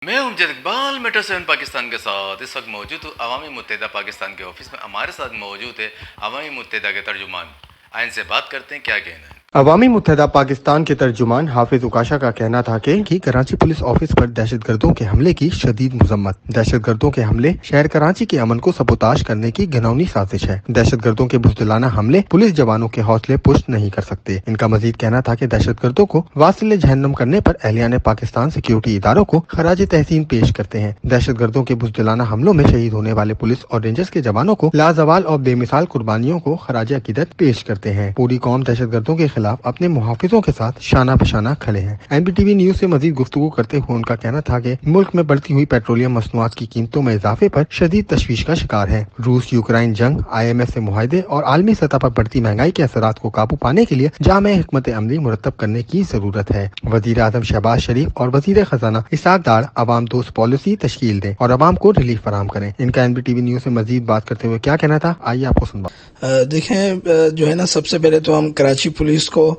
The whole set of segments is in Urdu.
میں ہوں امجد اقبال میٹرو 7 پاکستان کے ساتھ اس وقت موجود ہوں عوامی متحدہ پاکستان کے آفس میں. ہمارے ساتھ موجود ہے عوامی متحدہ کے ترجمان. آئین سے بات کرتے ہیں کیا کہنا ہے. عوامی متحدہ پاکستان کے ترجمان حافظ اکاشا کا کہنا تھا کہ کراچی پولیس آفس پر دہشت گردوں کے حملے کی شدید مذمت. دہشت گردوں کے حملے شہر کراچی کے امن کو سبوتاش کرنے کی گھناؤنی سازش ہے. دہشت گردوں کے بزدلانہ حملے پولیس جوانوں کے حوصلے پست نہیں کر سکتے. ان کا مزید کہنا تھا کہ دہشت گردوں کو واصل جہنم کرنے پر اہلیان پاکستان سیکیورٹی اداروں کو خراج تحسین پیش کرتے ہیں. دہشت گردوں کے بزدلانہ حملوں میں شہید ہونے والے پولیس اور رینجرز کے جوانوں کو لازوال اور بے مثال قربانیوں کو خراج عقیدت پیش کرتے ہیں. پوری قوم دہشت گردوں کے خلاف اپنے محافظوں کے ساتھ شانہ بشانہ کھڑے ہیں. N B T V news سے مزید گفتگو کرتے ہوئے ان کا کہنا تھا کہ ملک میں بڑھتی ہوئی پیٹرولیم مصنوعات کی قیمتوں میں اضافے پر شدید تشویش کا شکار ہے. روس یوکرائن جنگ، IMF سے معاہدے اور عالمی سطح پر بڑھتی مہنگائی کے اثرات کو قابو پانے کے لیے جامع حکمت عملی مرتب کرنے کی ضرورت ہے. وزیر اعظم شہباز شریف اور وزیر خزانہ اسحاق ڈار عوام دوست پالیسی تشکیل دیں اور عوام کو ریلیف فراہم کریں. ان کا NBTV نیوز سے مزید بات کرتے ہوئے کیا کہنا تھا، آئیے آپ کو سنوا. دیکھیں جو ہے نا، سب سے پہلے تو ہم کراچی پولیس کو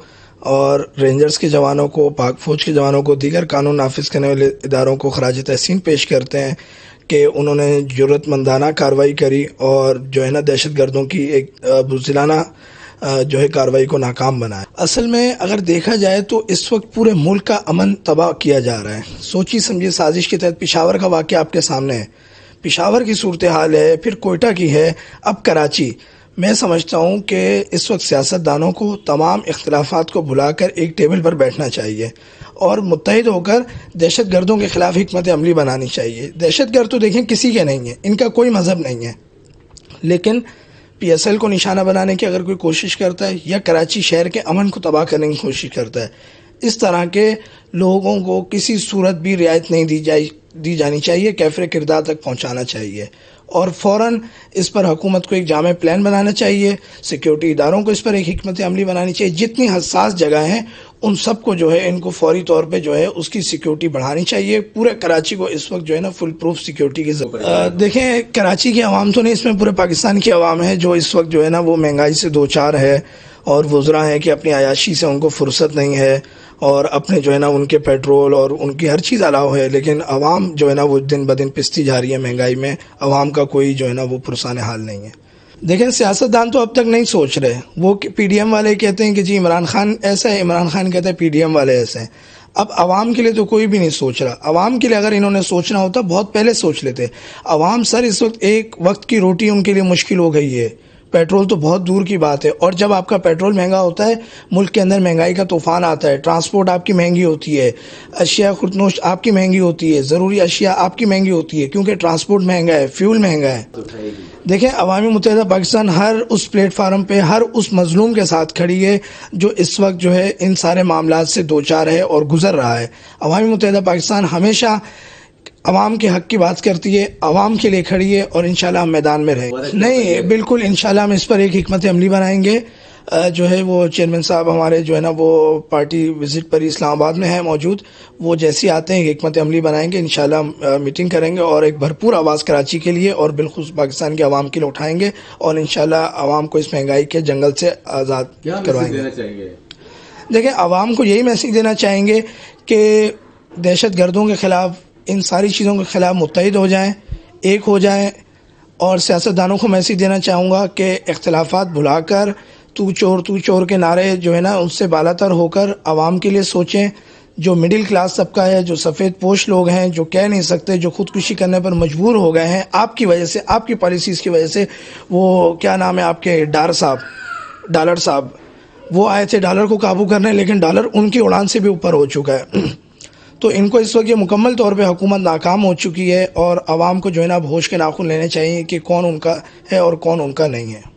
اور رینجرز کے جوانوں کو، پاک فوج کے جوانوں کو، دیگر قانون نافذ کرنے والے اداروں کو خراج تحسین پیش کرتے ہیں کہ انہوں نے جرأت مندانہ کارروائی کری اور جو ہے نا دہشت گردوں کی ایک بزدلانہ جو ہے کارروائی کو ناکام بنایا. اصل میں اگر دیکھا جائے تو اس وقت پورے ملک کا امن تباہ کیا جا رہا ہے. سوچی سمجھی سازش کے تحت پشاور کا واقعہ آپ کے سامنے ہے، پشاور کی صورتحال ہے، پھر کوئٹہ کی ہے، اب کراچی. میں سمجھتا ہوں کہ اس وقت سیاستدانوں کو تمام اختلافات کو بھلا کر ایک ٹیبل پر بیٹھنا چاہیے اور متحد ہو کر دہشت گردوں کے خلاف حکمت عملی بنانی چاہیے. دہشت گرد تو دیکھیں کسی کے نہیں ہیں، ان کا کوئی مذہب نہیں ہے، لیکن PSL کو نشانہ بنانے کی اگر کوئی کوشش کرتا ہے یا کراچی شہر کے امن کو تباہ کرنے کی کوشش کرتا ہے، اس طرح کے لوگوں کو کسی صورت بھی رعایت نہیں دی جانی چاہیے، کیفر کردار تک پہنچانا چاہیے اور فوراً اس پر حکومت کو ایک جامع پلان بنانا چاہیے. سیکیورٹی اداروں کو اس پر ایک حکمت عملی بنانی چاہیے. جتنی حساس جگہ ہیں ان سب کو جو ہے ان کو فوری طور پہ جو ہے اس کی سیکیورٹی بڑھانی چاہیے. پورے کراچی کو اس وقت جو ہے نا فل پروف سیکیورٹی کی ضرورت. دیکھیں کراچی کی عوام تو نہیں، اس میں پورے پاکستان کی عوام ہے جو اس وقت جو ہے نا وہ مہنگائی سے دوچار ہے اور وزراء ہیں کہ اپنی عیاشی سے ان کو فرصت نہیں ہے اور اپنے جو ہے نا ان کے پیٹرول اور ان کی ہر چیز علاوہ ہے، لیکن عوام جو ہے نا وہ دن بدن پستی جا رہی ہے مہنگائی میں. عوام کا کوئی جو ہے نا وہ پرسان حال نہیں ہے. دیکھیں سیاستدان تو اب تک نہیں سوچ رہے. وہ PDM والے کہتے ہیں کہ جی عمران خان ایسا ہے، عمران خان کہتا ہے PDM والے ایسے ہیں. اب عوام کے لیے تو کوئی بھی نہیں سوچ رہا. عوام کے لیے اگر انہوں نے سوچنا ہوتا بہت پہلے سوچ لیتے. عوام سر اس وقت ایک وقت کی روٹی ان کے لیے مشکل ہو گئی ہے. پیٹرول تو بہت دور کی بات ہے، اور جب آپ کا پیٹرول مہنگا ہوتا ہے ملک کے اندر مہنگائی کا طوفان آتا ہے. ٹرانسپورٹ آپ کی مہنگی ہوتی ہے، اشیاء خردنوش آپ کی مہنگی ہوتی ہے، ضروری اشیاء آپ کی مہنگی ہوتی ہے کیونکہ ٹرانسپورٹ مہنگا ہے، فیول مہنگا ہے. دیکھیں عوامی متحدہ پاکستان ہر اس پلیٹ فارم پہ ہر اس مظلوم کے ساتھ کھڑی ہے جو اس وقت جو ہے ان سارے معاملات سے دوچار ہے اور گزر رہا ہے. عوامی متحدہ پاکستان ہمیشہ عوام کے حق کی بات کرتی ہے، عوام کے لیے کھڑی ہے اور انشاءاللہ ہم میدان میں رہیں گے. نہیں بالکل انشاءاللہ ہم اس پر ایک حکمت عملی بنائیں گے. جو ہے وہ چیئرمین صاحب ہمارے جو ہے نا وہ پارٹی وزٹ پر اسلام آباد میں ہیں موجود، وہ جیسی آتے ہیں حکمت عملی بنائیں گے. انشاءاللہ میٹنگ کریں گے اور ایک بھرپور آواز کراچی کے لیے اور بالخصوص پاکستان کے عوام کے لیے اٹھائیں گے اور انشاءاللہ عوام کو اس مہنگائی کے جنگل سے آزاد کروائیں گے. دیکھیں عوام کو یہی میسیج دینا چاہیں گے کہ دہشت گردوں کے خلاف، ان ساری چیزوں کے خلاف متحد ہو جائیں، ایک ہو جائیں. اور سیاستدانوں کو میسیج دینا چاہوں گا کہ اختلافات بھلا کر تو چور کے نعرے جو ہے نا ان سے بالا تر ہو کر عوام کے لیے سوچیں. جو مڈل کلاس طبقہ ہے، جو سفید پوش لوگ ہیں، جو کہہ نہیں سکتے، جو خودکشی کرنے پر مجبور ہو گئے ہیں آپ کی وجہ سے، آپ کی پالیسیز کی وجہ سے. وہ کیا نام ہے آپ کے ڈالر صاحب، وہ آئے تھے ڈالر کو قابو کرنے، لیکن ڈالر ان کی اڑان سے بھی اوپر ہو چکا ہے. تو ان کو اس وقت یہ مکمل طور پہ حکومت ناکام ہو چکی ہے اور عوام کو جو ہے نا اب ہوش کے ناخن لینے چاہیے کہ کون ان کا ہے اور کون ان کا نہیں ہے.